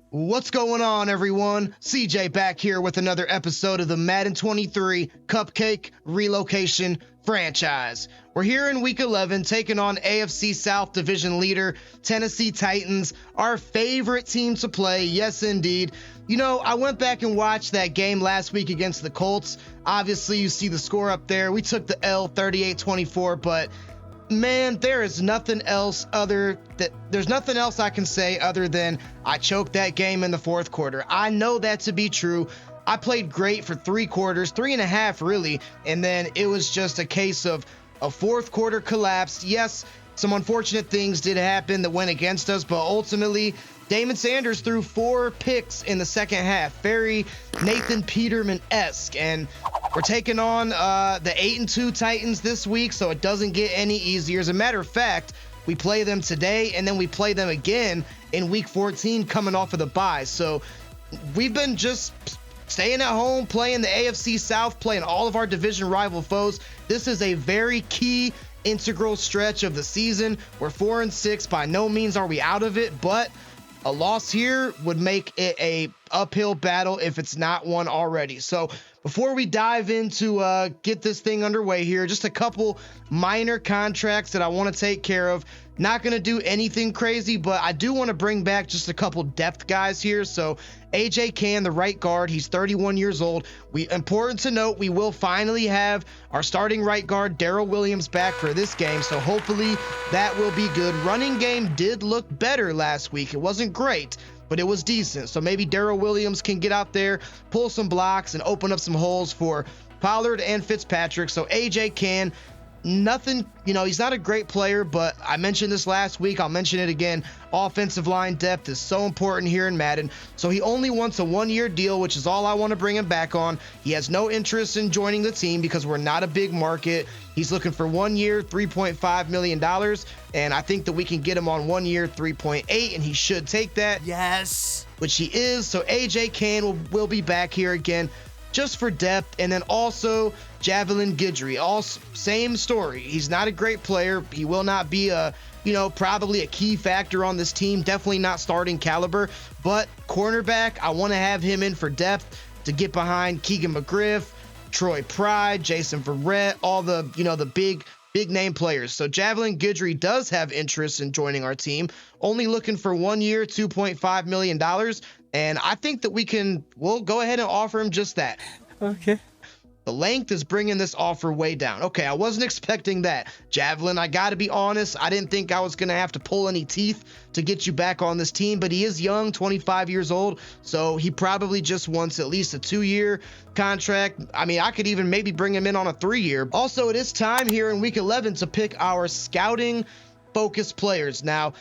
What's going on, everyone? CJ back here with another episode of the Madden 23 Cupcake Relocation Franchise. We're here in Week 11 taking on AFC South Division leader Tennessee Titans, our favorite team to play. Yes, indeed. You know, I went back and watched that game last week against the Colts. Obviously, you see the score up there. We took the L 38-24, but man, there's nothing else I can say other than I choked that game in the fourth quarter. I know that to be true. I played great for 3 quarters, 3.5 really, and then it was just a case of a fourth quarter collapse. Yes, some unfortunate things did happen that went against us, but ultimately Damon Sanders threw 4 picks in the second half. Very Nathan Peterman-esque. And we're taking on the 8-2 Titans this week, so it doesn't get any easier. As a matter of fact, we play them today, and then we play them again in Week 14 coming off of the bye. So we've been just staying at home, playing the AFC South, playing all of our division rival foes. This is a very key, integral stretch of the season. We're 4-6. By no means are we out of it, but a loss here would make it a uphill battle if it's not one already. So before we dive into get this thing underway here, just a couple minor contracts that I want to take care of. Not going to do anything crazy, but I do want to bring back just a couple depth guys here. So AJ Cann, the right guard, he's 31 years old. Important to note, we will finally have our starting right guard, Darrell Williams, back for this game. So hopefully that will be good. Running game did look better last week. It wasn't great, but it was decent. So maybe Darrell Williams can get out there, pull some blocks, and open up some holes for Pollard and Fitzpatrick. So AJ Cann, nothing, he's not a great player, but I mentioned this last week. I'll mention it again. Offensive line depth is so important here in Madden. So he only wants a 1-year deal, which is all I want to bring him back on. He has no interest in joining the team because we're not a big market. He's looking for 1 year, $3.5 million. And I think that we can get him on 1 year, 3.8, and he should take that. Yes. Which he is. So AJ Cann will be back here again, just for depth. And then also Javelin Guidry, same story. He's not a great player. He will not be probably a key factor on this team. Definitely not starting caliber, but cornerback, I want to have him in for depth to get behind Keegan McGriff, Troy Pride, Jason Verrett, all the big name players. So Javelin Guidry does have interest in joining our team, only looking for 1 year, $2.5 million. And I think that we'll go ahead and offer him just that. Okay. The length is bringing this offer way down. Okay, I wasn't expecting that. Javelin, I got to be honest, I didn't think I was going to have to pull any teeth to get you back on this team, but he is young, 25 years old, so he probably just wants at least a 2-year contract. I mean, I could even maybe bring him in on a 3-year. Also, it is time here in Week 11 to pick our scouting-focused players. Now,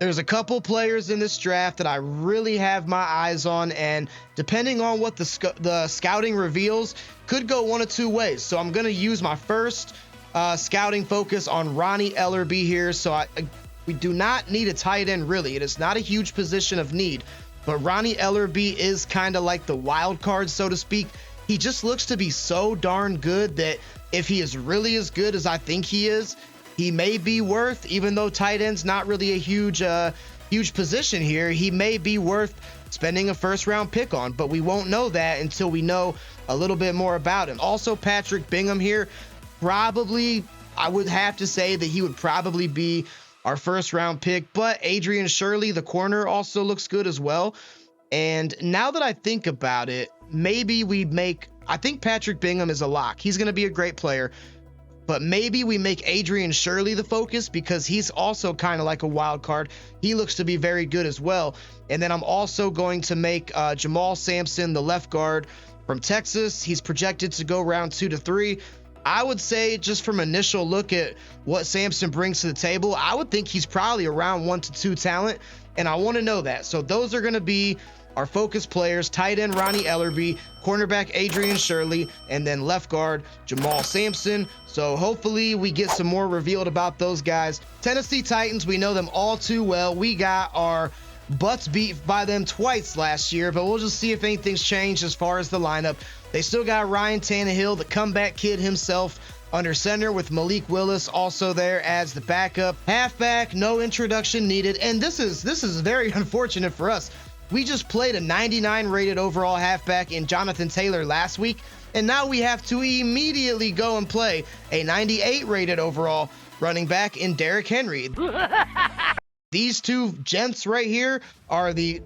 there's a couple players in this draft that I really have my eyes on, and depending on what the scouting reveals, could go one of 2 ways. So I'm going to use my first scouting focus on Ronnie Ellerbe here. So we do not need a tight end, really. It is not a huge position of need, but Ronnie Ellerbe is kind of like the wild card, so to speak. He just looks to be so darn good that if he is really as good as I think he is, he may be worth, even though tight end's not really a huge position here, he may be worth spending a first-round pick on, but we won't know that until we know a little bit more about him. Also, Patrick Bingham here, probably, I would have to say that he would probably be our first-round pick, but Adrian Shirley, the corner, also looks good as well. And now that I think about it, maybe I think Patrick Bingham is a lock. He's going to be a great player. But maybe we make Adrian Shirley the focus because he's also kind of like a wild card. He looks to be very good as well. And then I'm also going to make Jamal Sampson the left guard from Texas. He's projected to go round 2 to 3. I would say, just from initial look at what Sampson brings to the table, I would think he's probably around 1 to 2 talent, and I want to know that. So those are going to be our focus players: tight end Ronnie Ellerbe, cornerback Adrian Shirley, and then left guard Jamal Sampson. So hopefully we get some more revealed about those guys. Tennessee Titans, we know them all too well. We got our butts beat by them twice last year, but we'll just see if anything's changed as far as the lineup. They still got Ryan Tannehill, the comeback kid himself, under center, with Malik Willis also there as the backup. Halfback, no introduction needed. And this is very unfortunate for us. We just played a 99 rated overall halfback in Jonathan Taylor last week, and now we have to immediately go and play a 98 rated overall running back in Derrick Henry. These two gents right here are the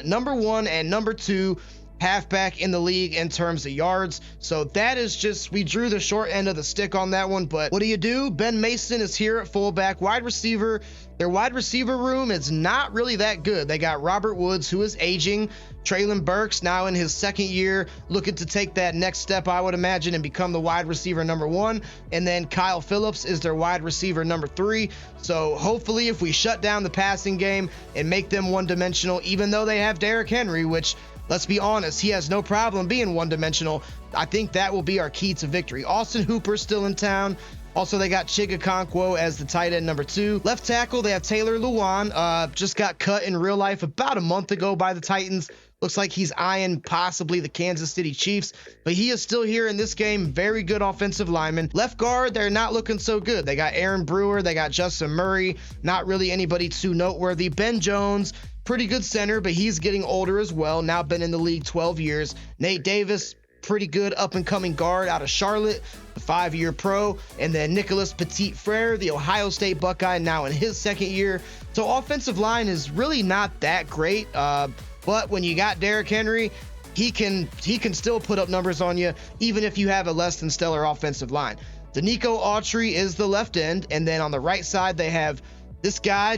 number one and number two halfback in the league in terms of yards. So that is just, we drew the short end of the stick on that one. But what do? Ben Mason is here at fullback. Wide receiver, their wide receiver room is not really that good. They got Robert Woods, who is aging. Traylon Burks now in his second year, looking to take that next step, I would imagine, and become the wide receiver number one. And then Kyle Phillips is their wide receiver number three. So hopefully if we shut down the passing game and make them one-dimensional, even though they have Derrick Henry, which, let's be honest, he has no problem being one-dimensional, I think that will be our key to victory. Austin Hooper still in town. Also, they got Chigakonkwo as the tight end number two. Left tackle, they have Taylor Lewan. Just got cut in real life about a month ago by the Titans. Looks like he's eyeing possibly the Kansas City Chiefs, but he is still here in this game. Very good offensive lineman. Left guard, they're not looking so good. They got Aaron Brewer. They got Justin Murray. Not really anybody too noteworthy. Ben Jones, pretty good center, but he's getting older as well. Now been in the league 12 years. Nate Davis, pretty good up-and-coming guard out of Charlotte, a 5-year pro. And then Nicholas Petit-Frere, the Ohio State Buckeye, now in his second year. So offensive line is really not that great, but when you got Derrick Henry, he can still put up numbers on you, even if you have a less than stellar offensive line. Danico Autry is the left end, and then on the right side, they have this guy,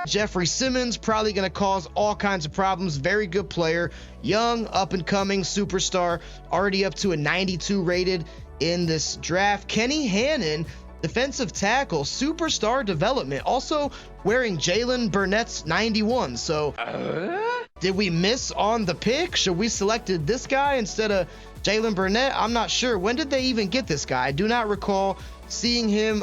Jeffrey Simmons, probably going to cause all kinds of problems. Very good player, young, up-and-coming superstar, already up to a 92 rated in this draft. Kenny Hannon, defensive tackle, superstar development, also wearing Jalen Burnett's 91. So did we miss on the pick? Should we selected this guy instead of Jalen Burnett? I'm not sure. When did they even get this guy? I do not recall seeing him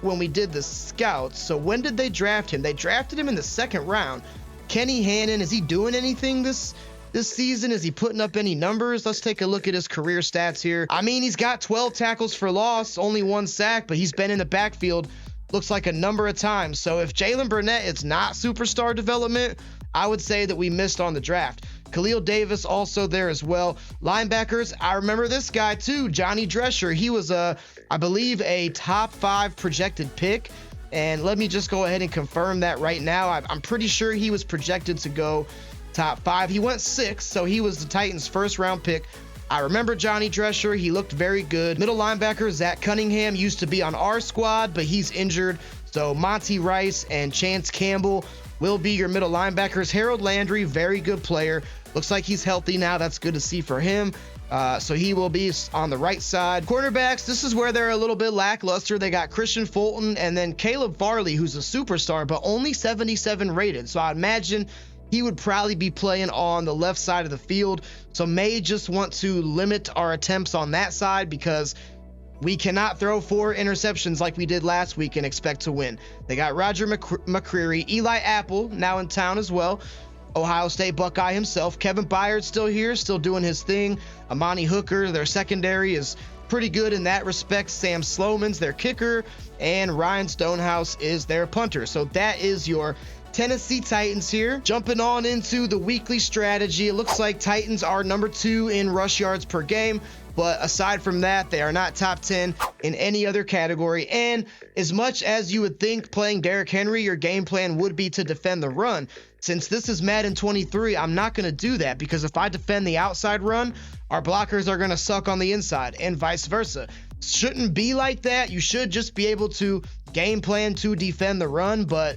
when we did the scouts. So when did they draft him? They drafted him in the second round. Kenny Hannon, is he doing anything this season? Is he putting up any numbers? Let's take a look at his career stats here. I mean, he's got 12 tackles for loss, only 1 sack, but he's been in the backfield, looks like a number of times. So if Jalen Burnett is not superstar development, I would say that we missed on the draft. Khalil Davis also there as well. Linebackers, I remember this guy too, Johnny Drescher. He was I believe a top 5 projected pick. And let me just go ahead and confirm that right now. I'm pretty sure he was projected to go top 5. He went 6th, so he was the Titans' first round pick. I remember Johnny Drescher. He looked very good. Middle linebacker, Zach Cunningham, used to be on our squad, but he's injured. So Monty Rice and Chance Campbell will be your middle linebackers. Harold Landry, very good player. Looks like he's healthy now. That's good to see for him. So he will be on the right side. Cornerbacks, this is where they're a little bit lackluster. They got Christian Fulton and then Caleb Farley, who's a superstar, but only 77 rated. So I imagine he would probably be playing on the left side of the field. So may just want to limit our attempts on that side because we cannot throw 4 interceptions like we did last week and expect to win. They got Roger McCreary, Eli Apple now in town as well. Ohio State Buckeye himself. Kevin Byard's still here, still doing his thing. Amani Hooker, their secondary is pretty good in that respect. Sam Sloman's their kicker, and Ryan Stonehouse is their punter. So that is your Tennessee Titans here. Jumping on into the weekly strategy, it looks like Titans are number 2 in rush yards per game, but aside from that, they are not top 10 in any other category. And as much as you would think playing Derrick Henry, your game plan would be to defend the run. Since this is Madden 23, I'm not going to do that because if I defend the outside run, our blockers are going to suck on the inside and vice versa. Shouldn't be like that. You should just be able to game plan to defend the run, but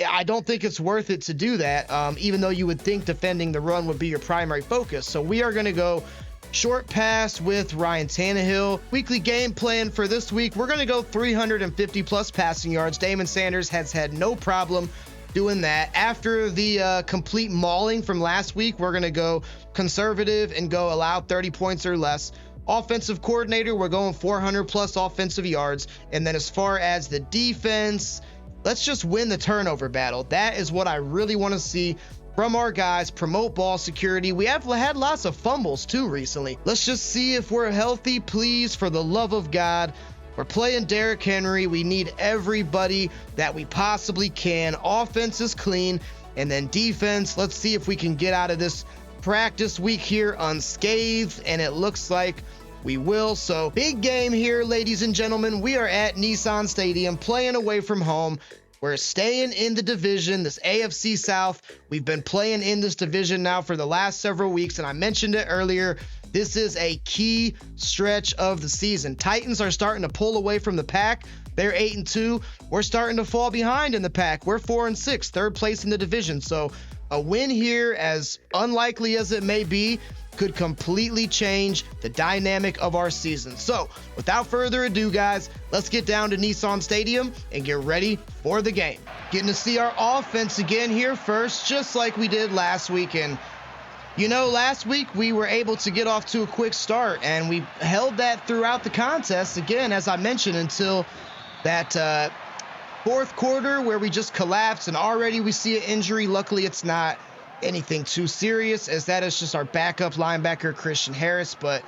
I don't think it's worth it to do that, even though you would think defending the run would be your primary focus. So we are going to go short pass with Ryan Tannehill. Weekly game plan for this week, we're going to go 350 plus passing yards. Damon Sanders has had no problem doing that. After the complete mauling from last week, we're going to go conservative and go allow 30 points or less. Offensive coordinator, we're going 400 plus offensive yards. And then as far as the defense, let's just win the turnover battle. That is what I really want to see from our guys. Promote ball security. We have had lots of fumbles too recently. Let's just see if we're healthy, please, for the love of God. We're playing Derrick Henry. We need everybody that we possibly can. Offense is clean. And then defense, let's see if we can get out of this practice week here unscathed, and it looks like we will. So big game here, ladies and gentlemen. We are at Nissan Stadium playing away from home. We're staying in the division, this AFC South. We've been playing in this division now for the last several weeks, and I mentioned it earlier. This is a key stretch of the season. Titans are starting to pull away from the pack. They're 8-2. We're starting to fall behind in the pack. We're 4-6, third place in the division. So a win here, as unlikely as it may be, could completely change the dynamic of our season. So without further ado, guys, let's get down to Nissan Stadium and get ready for the game. Getting to see our offense again here first, just like we did last week. And you know, last week we were able to get off to a quick start, and we held that throughout the contest, again, as I mentioned, until that fourth quarter where we just collapsed, and already we see an injury. Luckily, it's not anything too serious, as that is just our backup linebacker, Christian Harris. But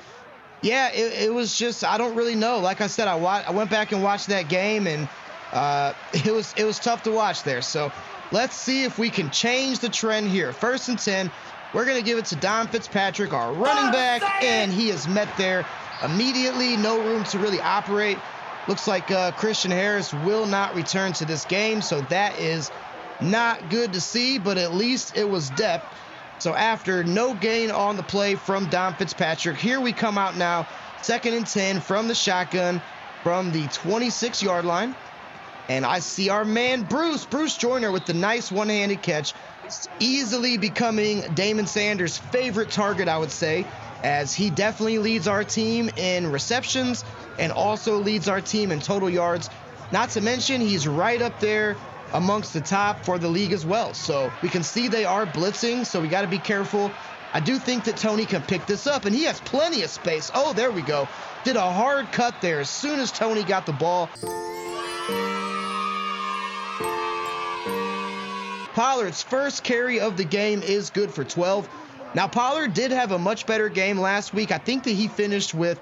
yeah, it was just, I don't really know. Like I said, I went back and watched that game, and it was tough to watch there. So let's see if we can change the trend here. 1st and 10. We're going to give it to Don Fitzpatrick, our running back, and he is met there immediately. No room to really operate. Looks like Christian Harris will not return to this game, so that is not good to see, but at least it was depth. So after no gain on the play from Don Fitzpatrick, here we come out now, 2nd and 10 from the shotgun from the 26-yard line. And I see our man Bruce Joyner with the nice one-handed catch, easily becoming Damon Sanders' favorite target, I would say, as he definitely leads our team in receptions and also leads our team in total yards. Not to mention, he's right up there amongst the top for the league as well. So we can see they are blitzing, so we got to be careful. I do think that Tony can pick this up, and he has plenty of space. Oh, there we go. Did a hard cut there as soon as Tony got the ball. Pollard's first carry of the game is good for 12. Now, Pollard did have a much better game last week. I think that he finished with,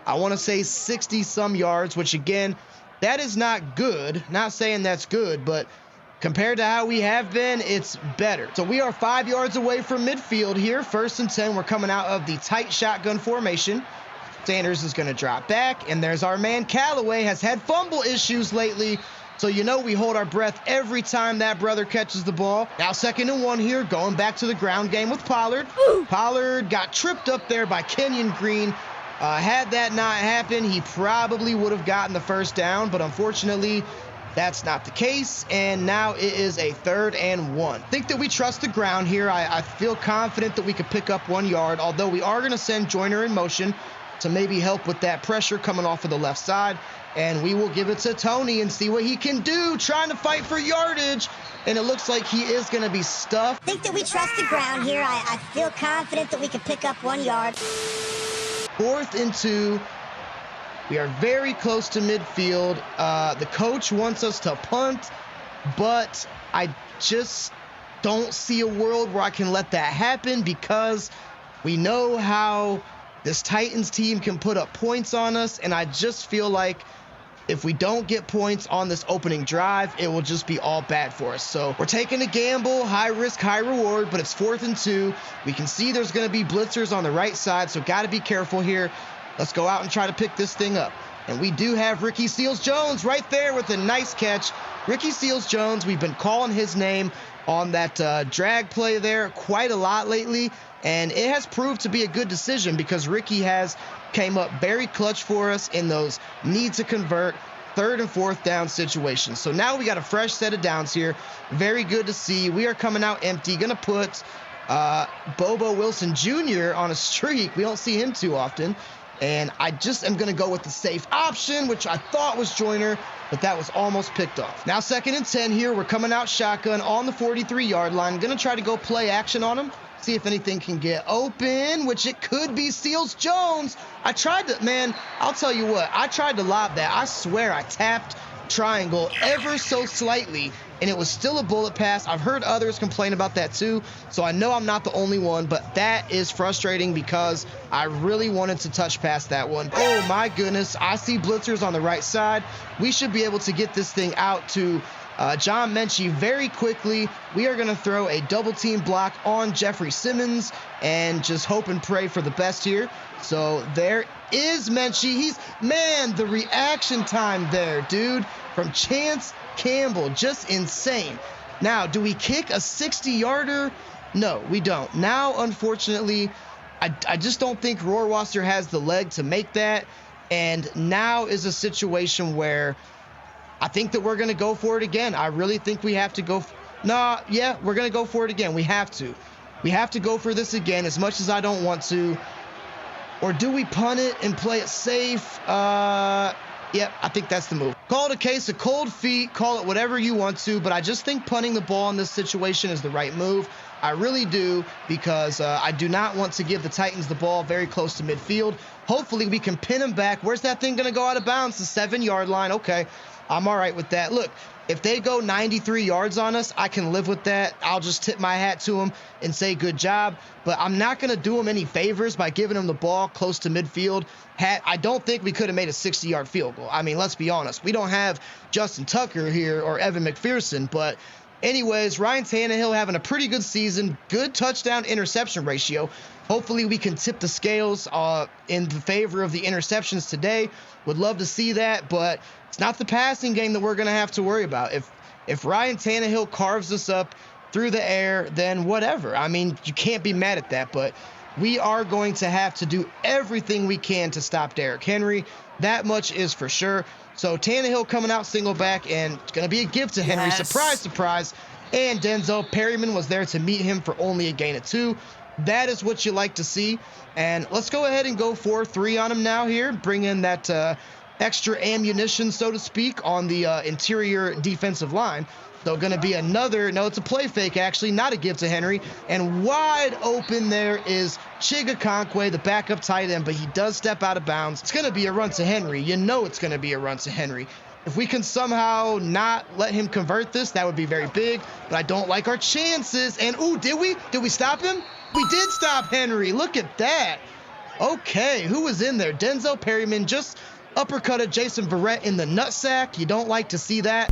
I want to say, 60-some yards, which, again, that is not good. Not saying that's good, but compared to how we have been, it's better. So we are 5 yards away from midfield here. 1st and 10. We're coming out of the tight shotgun formation. Sanders is going to drop back, and there's our man Callaway. Has had fumble issues lately, so you know we hold our breath every time that brother catches the ball. Now 2nd and 1 here, going back to the ground game with Pollard. Pollard got tripped up there by Kenyon Green. Had that not happened, he probably would have gotten the first down, but unfortunately, that's not the case, and now it is a 3rd and 1. I think that we trust the ground here. I feel confident that we could pick up 1 yard, although we are going to send Joyner in motion to maybe help with that pressure coming off of the left side, and we will give it to Tony and see what he can do, trying to fight for yardage, and it looks like he is going to be stuffed. I think that we trust the ground here. I feel confident that we can pick up 1 yard. 4th and 2. We are very close to midfield. The coach wants us to punt, but I just don't see a world where I can let that happen, because we know how this Titans team can put up points on us, and I just feel like if we don't get points on this opening drive, it will just be all bad for us. So we're taking a gamble, high risk, high reward, but it's 4th and 2. We can see there's going to be blitzers on the right side, so got to be careful here. Let's go out and try to pick this thing up. And we do have Ricky Seals-Jones right there with a nice catch. Ricky Seals-Jones, we've been calling his name on that drag play there quite a lot lately, and it has proved to be a good decision, because Ricky has came up very clutch for us in those need to convert 3rd and 4th down situations. So now we got a fresh set of downs here. Very good to see. We are coming out empty. Gonna put Bobo Wilson Jr. on a streak. We don't see him too often. And I just am gonna go with the safe option, which I thought was Joyner, but that was almost picked off. Now 2nd and 10 here. We're coming out shotgun on the 43-yard line. Gonna try to go play action on him. See if anything can get open, which it could be Seals-Jones. I tried to, man, I'll tell you what, I tried to lob that. I swear I tapped triangle ever so slightly, and it was still a bullet pass. I've heard others complain about that too, so I know I'm not the only one, but that is frustrating because I really wanted to touch past that one. Oh my goodness, I see blitzers on the right side. We should be able to get this thing out to John Mechie very quickly. We are going to throw a double team block on Jeffrey Simmons and just hope and pray for the best here. So there is Mechie. Man, the reaction time there, dude, from Chance Campbell, just insane. Now, do we kick a 60-yarder? No, we don't. Now, unfortunately, I just don't think Rohrwasser has the leg to make that. And now is a situation where I think that we're going to go for it again. I really think we have to go. Yeah, we're going to go for it again. We have to. We have to go for this again, as much as I don't want to. Or do we punt it and play it safe? Yep, I think that's the move. Call it a case of cold feet. Call it whatever you want to. But I just think punting the ball in this situation is the right move. I really do, because I do not want to give the Titans the ball very close to midfield. Hopefully we can pin them back. Where's that thing going to go out of bounds? The 7-yard line. Okay, I'm all right with that. Look, if they go 93 yards on us, I can live with that. I'll just tip my hat to them and say good job. But I'm not going to do them any favors by giving them the ball close to midfield. I don't think we could have made a 60-yard field goal. I mean, let's be honest. We don't have Justin Tucker here or Evan McPherson, but anyways, Ryan Tannehill having a pretty good season, good touchdown interception ratio. Hopefully we can tip the scales in the favor of the interceptions today. Would love to see that, but it's not the passing game that we're going to have to worry about. If Ryan Tannehill carves us up through the air, then whatever. I mean, you can't be mad at that, but we are going to have to do everything we can to stop Derrick Henry. That much is for sure. So Tannehill coming out single back, and it's going to be a gift to Henry. Yes. Surprise, surprise. And Denzel Perryman was there to meet him for only a gain of 2. That is what you like to see. And let's go ahead and go 4-3 on him now here. Bring in that extra ammunition, so to speak, on the interior defensive line. So going to be another, no, it's a play fake, actually, not a give to Henry. And wide open there is Chigakonkwe, the backup tight end, but he does step out of bounds. It's going to be a run to Henry. You know it's going to be a run to Henry. If we can somehow not let him convert this, that would be very big. But I don't like our chances. And, ooh, did we? Did we stop him? We did stop Henry. Look at that. Okay, who was in there? Denzel Perryman just uppercutted Jason Verrett in the nutsack. You don't like to see that.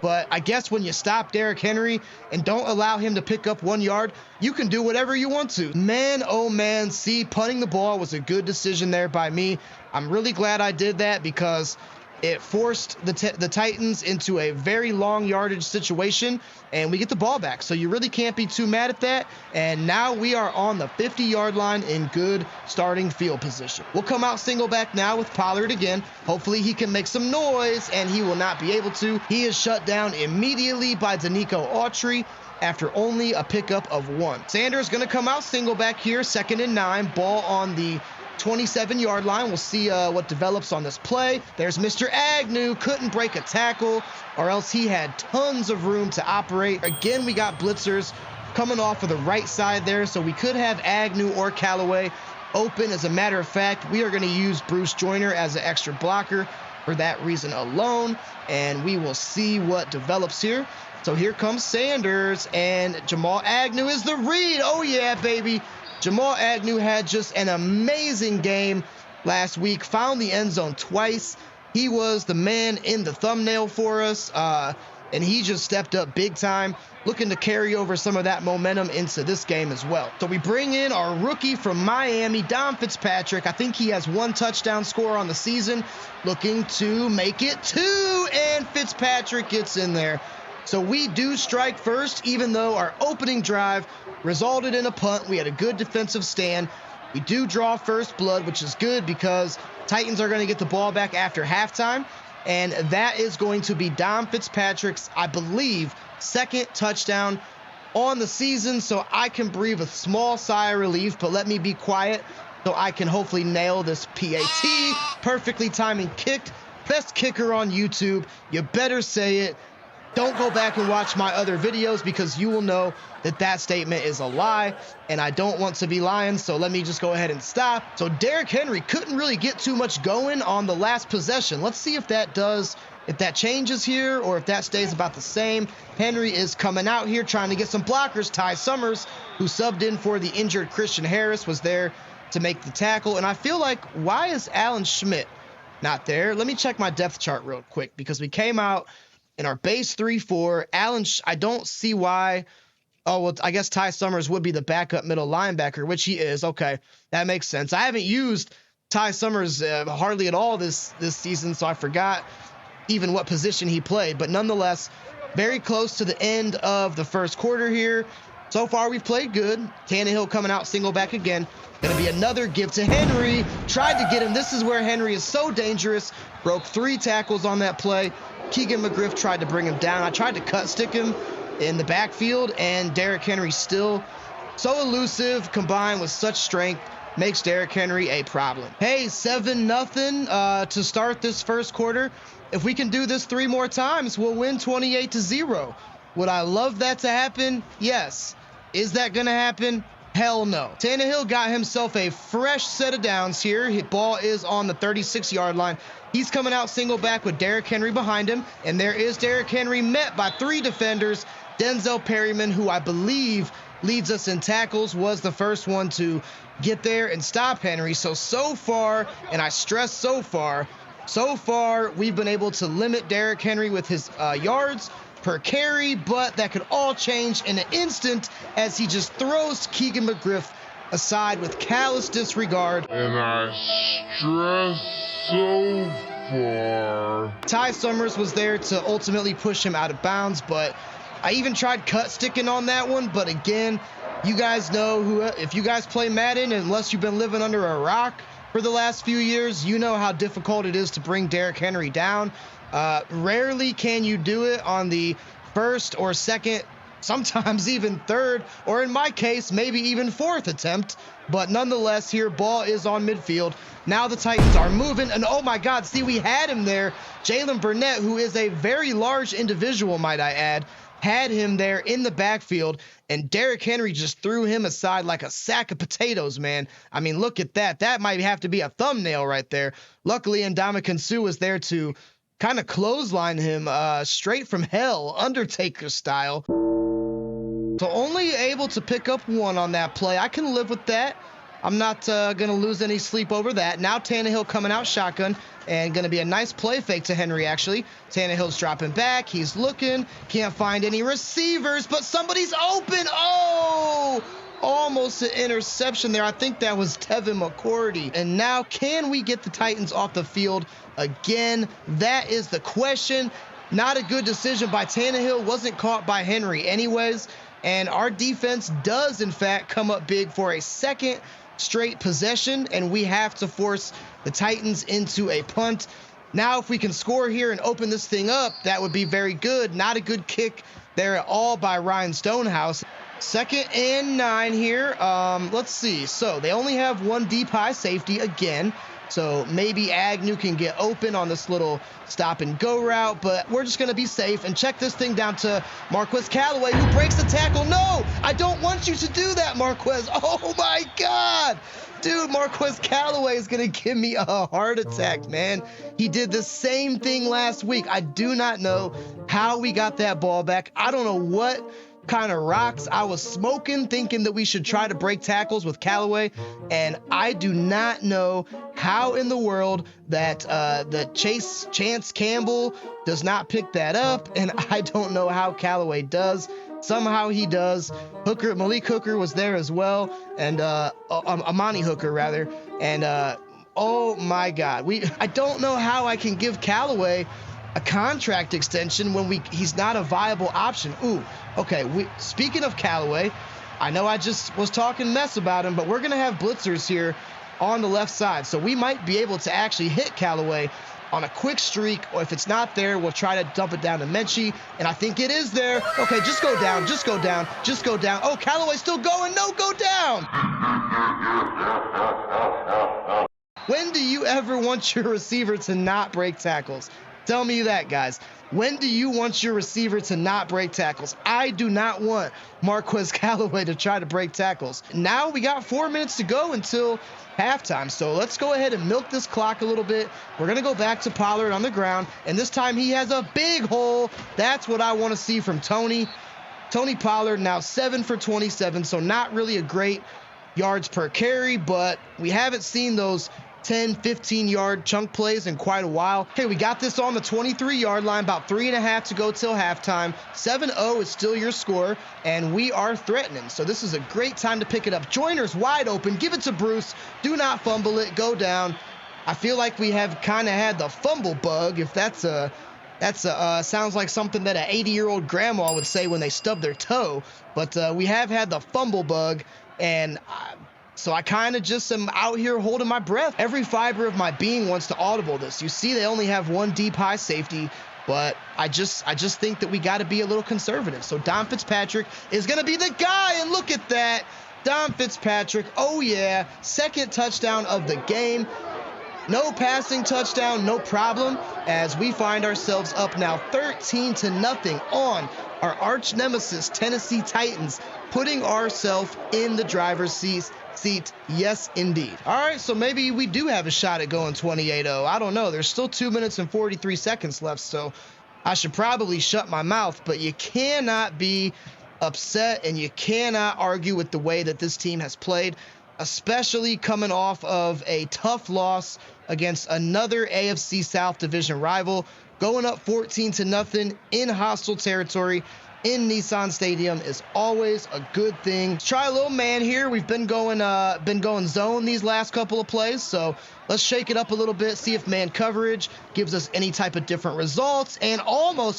But I guess when you stop Derrick Henry and don't allow him to pick up 1 yard, you can do whatever you want to. Man, oh man, see, punting the ball was a good decision there by me. I'm really glad I did that, because it forced the Titans into a very long yardage situation, and we get the ball back. So you really can't be too mad at that. And now we are on the 50-yard line in good starting field position. We'll come out single back now with Pollard again. Hopefully he can make some noise, and he will not be able to. He is shut down immediately by Danico Autry after only a pickup of 1. Sanders going to come out single back here, 2nd and 9, ball on the 27-yard line. We'll see what develops on this play. There's Mr. Agnew. Couldn't break a tackle, or else he had tons of room to operate. Again, we got blitzers coming off of the right side there, so we could have Agnew or Callaway open. As a matter of fact, we are going to use Bruce Joyner as an extra blocker for that reason alone, and we will see what develops here. So here comes Sanders, and Jamal Agnew is the read. Oh yeah, baby. Jamal Agnew had just an amazing game last week, found the end zone twice. He was the man in the thumbnail for us, and he just stepped up big time, looking to carry over some of that momentum into this game as well. So we bring in our rookie from Miami, Dom Fitzpatrick. I think he has 1 touchdown score on the season, looking to make it 2, and Fitzpatrick gets in there. So we do strike first, even though our opening drive resulted in a punt. We had a good defensive stand. We do draw first blood, which is good, because Titans are going to get the ball back after halftime. And that is going to be Dom Fitzpatrick's, I believe, 2nd touchdown on the season. So I can breathe a small sigh of relief, but let me be quiet so I can hopefully nail this PAT. Perfectly timing kicked. Best kicker on YouTube. You better say it. Don't go back and watch my other videos, because you will know that that statement is a lie, and I don't want to be lying, so let me just go ahead and stop. So Derrick Henry couldn't really get too much going on the last possession. Let's see if that changes here, or if that stays about the same. Henry is coming out here trying to get some blockers. Ty Summers, who subbed in for the injured Christian Harris, was there to make the tackle. And I feel like, why is Alan Schmidt Not there. Let me check my depth chart real quick because we came out in our base 3-4. Allen, I don't see why. Oh, well, I guess Ty Summers would be the backup middle linebacker, which he is. Okay, that makes sense. I haven't used Ty Summers hardly at all this season, so I forgot even what position he played. But nonetheless, very close to the end of the first quarter here. So far, we've played good. Tannehill coming out single back again. Going to be another give to Henry. Tried to get him. This is where Henry is so dangerous. Broke 3 tackles on that play. Keegan McGriff tried to bring him down. I tried to cut stick him in the backfield, and Derrick Henry still so elusive, combined with such strength, makes Derrick Henry a problem. Hey, 7-0 to start this first quarter. If we can do this 3 more times, we'll win 28-0. Would I love that to happen? Yes. Is that going to happen? Hell no. Tannehill got himself a fresh set of downs here. His ball is on the 36-yard line. He's coming out single back with Derrick Henry behind him, and there is Derrick Henry met by 3 defenders. Denzel Perryman, who I believe leads us in tackles, was the first one to get there and stop Henry. So far, and I stress so far, we've been able to limit Derrick Henry with his yards per carry, but that could all change in an instant as he just throws Keegan McGriff aside with callous disregard. And I stress so far. Ty Summers was there to ultimately push him out of bounds, but I even tried cut sticking on that one. But again, you guys know if you guys play Madden, unless you've been living under a rock for the last few years, you know how difficult it is to bring Derrick Henry down. Rarely can you do it on the first or second, sometimes even third, or in my case, maybe even 4th attempt. But nonetheless, here, ball is on midfield. Now the Titans are moving, and oh my God, see, we had him there. Jalen Burnett, who is a very large individual, might I add, had him there in the backfield, and Derrick Henry just threw him aside like a sack of potatoes, man. I mean, look at that. That might have to be a thumbnail right there. Luckily, Ndamukong Suh was there to kind of clothesline him straight from hell, Undertaker style. So only able to pick up 1 on that play. I can live with that. I'm not going to lose any sleep over that. Now Tannehill coming out shotgun, and going to be a nice play fake to Henry, actually. Tannehill's dropping back. He's looking. Can't find any receivers, but somebody's open. Oh! Almost an interception there. I think that was Tevin McCourty. And now, can we get the Titans off the field again? That is the question. Not a good decision by Tannehill. Wasn't caught by Henry anyways. And our defense does, in fact, come up big for a second straight possession, and we have to force the Titans into a punt. Now, if we can score here and open this thing up, that would be very good. Not a good kick there at all by Ryan Stonehouse. 2nd and 9 here. Let's see. So they only have 1 deep high safety again. So maybe Agnew can get open on this little stop and go route, but we're just going to be safe and check this thing down to Marquez Callaway, who breaks the tackle. No, I don't want you to do that, Marquez. Oh my God. Dude, Marquez Callaway is going to give me a heart attack, man. He did the same thing last week. I do not know how we got that ball back. I don't know what kind of rocks I was smoking, thinking that we should try to break tackles with Callaway, and I do not know how in the world that the Chance Campbell does not pick that up, and I don't know how Callaway does. Somehow he does. Malik Hooker was there as well, and Amani Hooker rather, and oh my God, I don't know how I can give Callaway a contract extension when he's not a viable option. Ooh, okay. Speaking of Callaway, I know I just was talking mess about him, but we're gonna have blitzers here on the left side, so we might be able to actually hit Callaway on a quick streak, or if it's not there, we'll try to dump it down to Menchie, and I think it is there. Okay, just go down, just go down, just go down. Oh, Callaway's still going. No, go down. When do you ever want your receiver to not break tackles? Tell me that, guys. When do you want your receiver to not break tackles? I do not want Marquez Callaway to try to break tackles. Now we got 4 minutes to go until halftime, so let's go ahead and milk this clock a little bit. We're going to go back to Pollard on the ground, and this time he has a big hole. That's what I want to see from Tony. Tony Pollard now 7 for 27, so not really a great yards per carry, but we haven't seen those 10, 15-yard chunk plays in quite a while. Okay, we got this on the 23-yard line, about 3.5 to go till halftime. 7-0 is still your score, and we are threatening. So this is a great time to pick it up. Joyner's wide open. Give it to Bruce. Do not fumble it. Go down. I feel like we have kind of had the fumble bug, if that's sounds like something that an 80-year-old grandma would say when they stub their toe. But we have had the fumble bug, and so I kind of just am out here holding my breath. Every fiber of my being wants to audible this. You see, they only have one deep high safety, but I just think that we got to be a little conservative. So Don Fitzpatrick is going to be the guy, and look at that. Don Fitzpatrick, oh yeah, second touchdown of the game. No passing touchdown, no problem, as we find ourselves up now 13-0 on our arch nemesis Tennessee Titans, putting ourselves in the driver's seat. Yes, indeed. All right, so maybe we do have a shot at going 28-0. I don't know. There's still 2 minutes and 43 seconds left, so I should probably shut my mouth, but you cannot be upset and you cannot argue with the way that this team has played, especially coming off of a tough loss against another AFC South division rival. Going up 14-0 in hostile territory in Nissan Stadium is always a good thing. Let's try a little man here. We've been going zone these last couple of plays, so let's shake it up a little bit, see if man coverage gives us any type of different results. And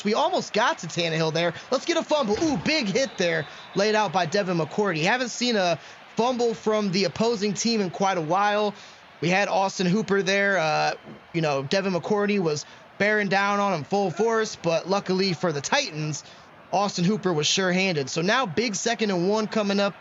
we almost got to Tannehill there. Let's get a fumble. Ooh, big hit there laid out by Devin McCourty. Haven't seen a fumble from the opposing team in quite a while. We had Austin Hooper there. Devin McCourty was bearing down on him full force, but luckily for the Titans, Austin Hooper was sure-handed. So now big 2nd and 1 coming up.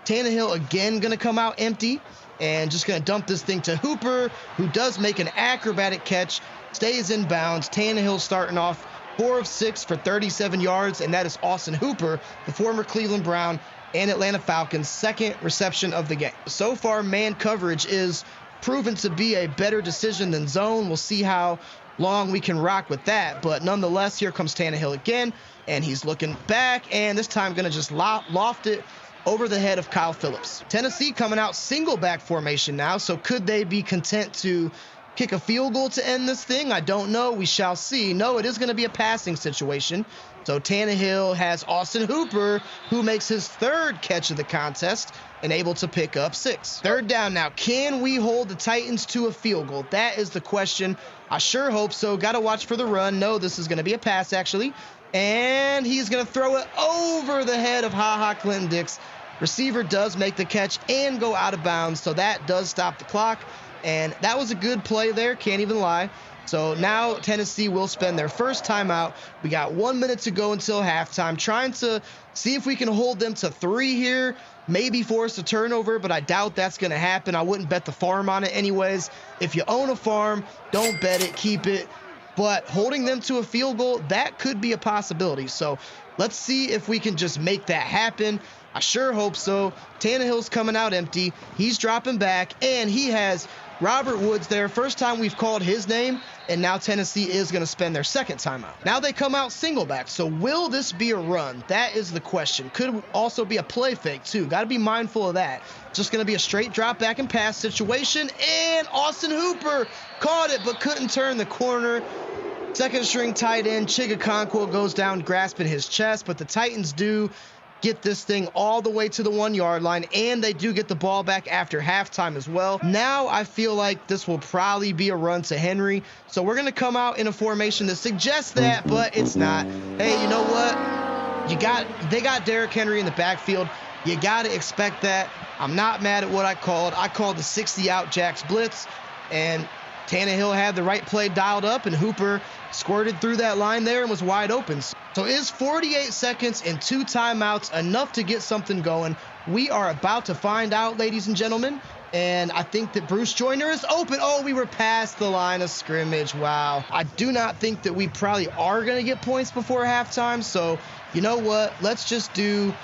Tannehill again going to come out empty and just going to dump this thing to Hooper, who does make an acrobatic catch, stays in bounds. Tannehill starting off 4 of 6 for 37 yards, and that is Austin Hooper, the former Cleveland Brown and Atlanta Falcons' second reception of the game. So far, man coverage is proven to be a better decision than zone. We'll see how long we can rock with that, but nonetheless, here comes Tannehill again, and he's looking back, and this time going to just loft it over the head of Kyle Phillips. Tennessee coming out single back formation now, so could they be content to kick a field goal to end this thing? I don't know. We shall see. No, it is going to be a passing situation. So Tannehill has Austin Hooper, who makes his 3rd catch of the contest and able to pick up 6. 3rd down now. Can we hold the Titans to a field goal? That is the question. I sure hope so. Got to watch for the run. No, this is going to be a pass, actually. And he's going to throw it over the head of Ha Clinton Dix. Receiver does make the catch and go out of bounds, so that does stop the clock. And that was a good play there, can't even lie. So now Tennessee will spend their first timeout. We got 1 minute to go until halftime, trying to see if we can hold them to 3 here, maybe force a turnover, but I doubt that's going to happen. I wouldn't bet the farm on it anyways. If you own a farm, don't bet it, keep it. But holding them to a field goal, that could be a possibility. So let's see if we can just make that happen. I sure hope so. Tannehill's coming out empty. He's dropping back, and he has Robert Woods there. First time we've called his name, and now Tennessee is going to spend their 2nd timeout. Now they come out single back. So will this be a run? That is the question. Could also be a play fake, too. Got to be mindful of that. Just going to be a straight drop back and pass situation, and Austin Hooper caught it but couldn't turn the corner. 2nd string tight end Chigakonkwo goes down grasping his chest, but the Titans do get this thing all the way to the 1-yard line, and they do get the ball back after halftime as well. Now I feel like this will probably be a run to Henry, so we're going to come out in a formation that suggests that, but it's not. Hey, you know what? They got Derrick Henry in the backfield. You got to expect that. I'm not mad at what I called. I called the 60-out Jacks blitz, and Tannehill had the right play dialed up, and Hooper squirted through that line there and was wide open. So is 48 seconds and 2 timeouts enough to get something going? We are about to find out, ladies and gentlemen. And I think that Bruce Joyner is open. Oh, we were past the line of scrimmage. Wow. I do not think that we probably are going to get points before halftime. So you know what? Let's just do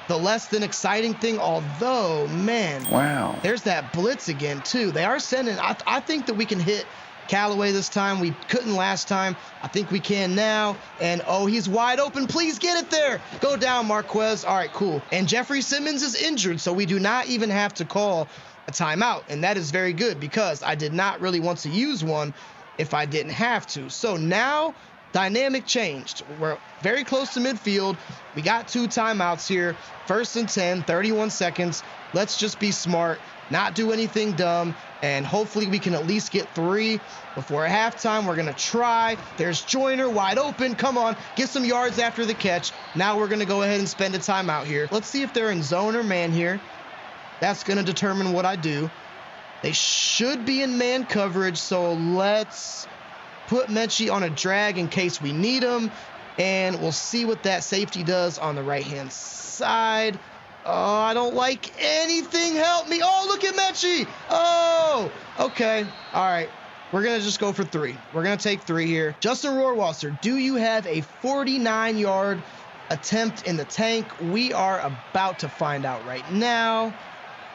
the less than exciting thing, although, man, wow, there's that blitz again, too. They are sending, I think that we can hit Callaway this time. We couldn't last time. I think we can now. And oh, he's wide open. Please get it there. Go down, Marquez. All right, cool. And Jeffrey Simmons is injured, so we do not even have to call a timeout. And that is very good because I did not really want to use one if I didn't have to. So now dynamic changed. We're very close to midfield. We got 2 timeouts here. 1st and 10, 31 seconds. Let's just be smart, not do anything dumb, and hopefully we can at least get 3 before halftime. We're going to try. There's Joyner wide open. Come on, get some yards after the catch. Now we're going to go ahead and spend a timeout here. Let's see if they're in zone or man here. That's going to determine what I do. They should be in man coverage, so let's put Mechie on a drag in case we need him, and we'll see what that safety does on the right-hand side. Oh, I don't like anything. Help me. Oh, look at Mechie. Oh, okay. All right. We're going to just go for 3. We're going to take 3 here. Justin Rohrwasser, do you have a 49-yard attempt in the tank? We are about to find out right now.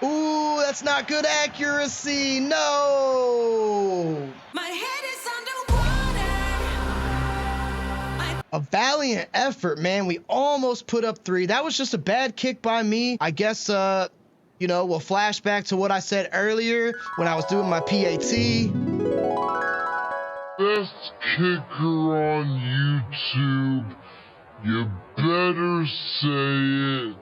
Ooh, that's not good accuracy. No. My head is underwater. A valiant effort, man. We almost put up 3. That was just a bad kick by me. I guess, we'll flash back to what I said earlier when I was doing my PAT. Best kicker on YouTube. You better say it.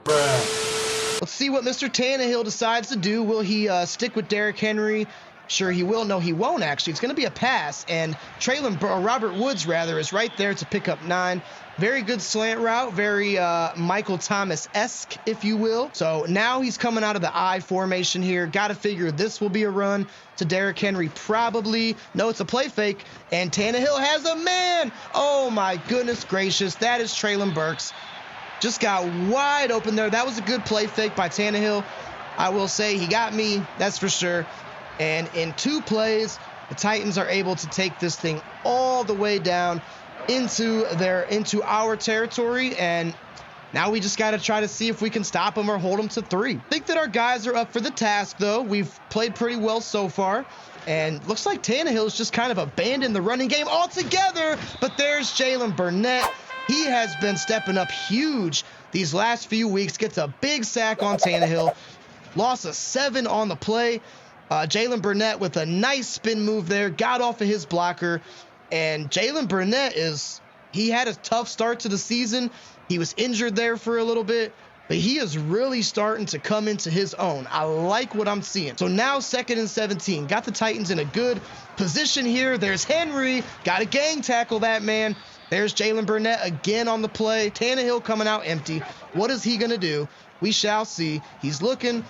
Let's see what Mr. Tannehill decides to do. Will he stick with Derrick Henry? Sure he will. No, he won't, actually. It's going to be a pass, and Robert Woods, is right there to pick up 9. Very good slant route, very Michael Thomas-esque, if you will. So now he's coming out of the I formation here. Got to figure this will be a run to Derrick Henry, probably. No, it's a play fake, and Tannehill has a man. Oh, my goodness gracious. That is Treylon Burks. Just got wide open there. That was a good play fake by Tannehill. I will say he got me, that's for sure. And in 2 plays, the Titans are able to take this thing all the way down into our territory. And now we just got to try to see if we can stop them or hold them to 3. I think that our guys are up for the task, though. We've played pretty well so far. And looks like Tannehill's just kind of abandoned the running game altogether. But there's Jalen Burnett. He has been stepping up huge these last few weeks. Gets a big sack on Tannehill. Loss of 7 on the play. Jalen Burnett with a nice spin move there. Got off of his blocker. And Jalen Burnett he had a tough start to the season. He was injured there for a little bit. But he is really starting to come into his own. I like what I'm seeing. So now 2nd and 17. Got the Titans in a good position here. There's Henry. Got to gang tackle that man. There's Jalen Burnett again on the play. Tannehill coming out empty. What is he going to do? We shall see. He's looking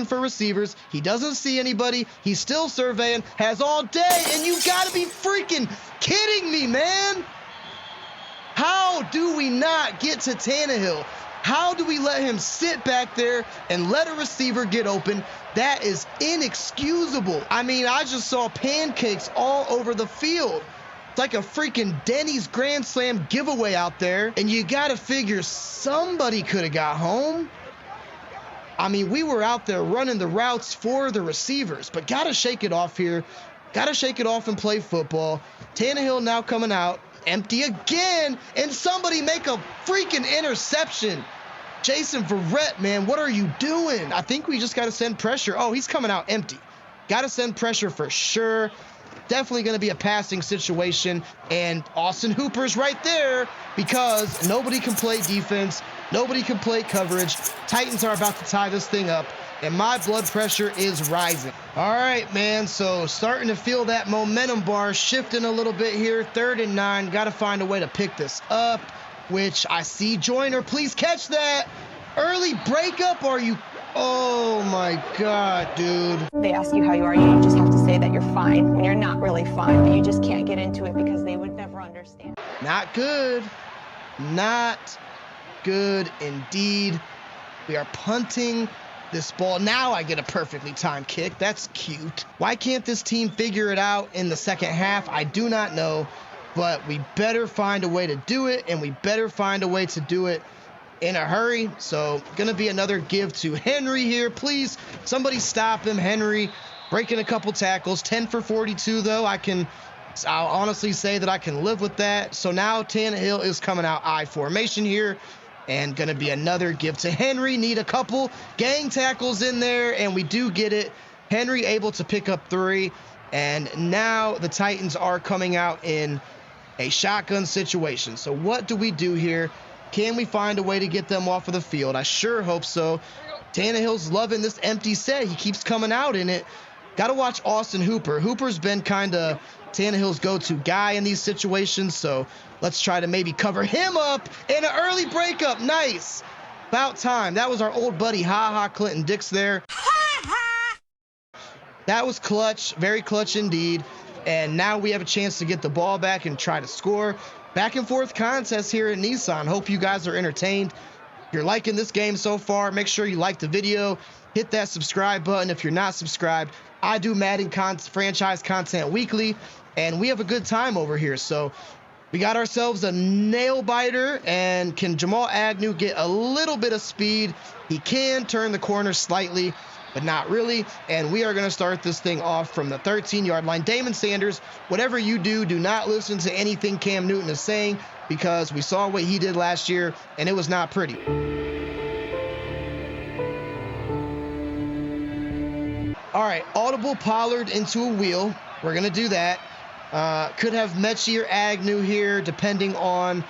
for receivers. He doesn't see anybody. He's still surveying. Has all day. And you got to be freaking kidding me, man. How do we not get to Tannehill? How do we let him sit back there and let a receiver get open? That is inexcusable. I mean, I just saw pancakes all over the field. It's like a freaking Denny's Grand Slam giveaway out there. And you got to figure somebody could have got home. I mean, we were out there running the routes for the receivers, but got to shake it off here. Got to shake it off and play football. Tannehill now coming out empty again, and somebody make a freaking interception. Jason Verrett, man, what are you doing? I think we just got to send pressure. Oh, he's coming out empty. Got to send pressure for sure. Definitely going to be a passing situation, and Austin Hooper's right there because nobody can play defense. Nobody can play coverage. Titans are about to tie this thing up, and my blood pressure is rising. All right, man, so starting to feel that momentum bar shifting a little bit here. 3rd and 9. Got to find a way to pick this up, which I see Joyner. Please catch that. Early breakup. Are you... Oh my God, dude. They ask you how you are, you just have to say that you're fine when you're not really fine, but you just can't get into it because they would never understand. Not good. Not good indeed. We are punting this ball. Now I get a perfectly timed kick. That's cute. Why can't this team figure it out in the second half? I do not know, but we better find a way to do it, and we better find a way to do it in a hurry. So gonna be another give to Henry here. Please, somebody stop him. Henry breaking a couple tackles. 10 for 42 though. I can I'll honestly say that I can live with that. So now Tannehill is coming out I formation here, and going to be another give to Henry. Need a couple gang tackles in there, and we do get it. Henry able to pick up 3, and now the Titans are coming out in a shotgun situation. So what do we do here? Can we find a way to get them off of the field? I sure hope so. Tannehill's loving this empty set. He keeps coming out in it. Got to watch Austin Hooper. Hooper's been kind of Tannehill's go-to guy in these situations, so let's try to maybe cover him up in an early breakup. Nice. About time. That was our old buddy, Clinton Dix there. That was clutch, very clutch indeed. And now we have a chance to get the ball back and try to score. Back and forth contest here at Nissan. Hope you guys are entertained. If you're liking this game so far, make sure you like the video. Hit that subscribe button if you're not subscribed. I do Madden franchise content weekly, and we have a good time over here. So we got ourselves a nail biter, and can Jamal Agnew get a little bit of speed? He can turn the corner slightly, but not really. And we are going to start this thing off from the 13-yard line. Damon Sanders, whatever you do, do not listen to anything Cam Newton is saying, because we saw what he did last year, and it was not pretty. All right, audible Pollard into a wheel. We're going to do that. Could have Mechie or Agnew here, depending on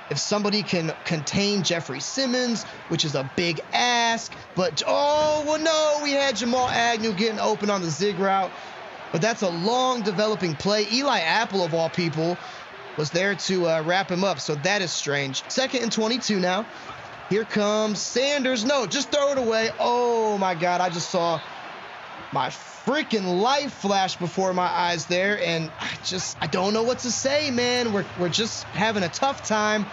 if somebody can contain Jeffrey Simmons, which is a big ask. But, oh, well, no, we had Jamal Agnew getting open on the zig route. But that's a long developing play. Eli Apple, of all people, was there to wrap him up. So that is strange. 2nd and 22 now. Here comes Sanders. No, just throw it away. Oh, my God, I just saw my freaking life flash before my eyes there, and I don't know what to say, man. We're just having a tough time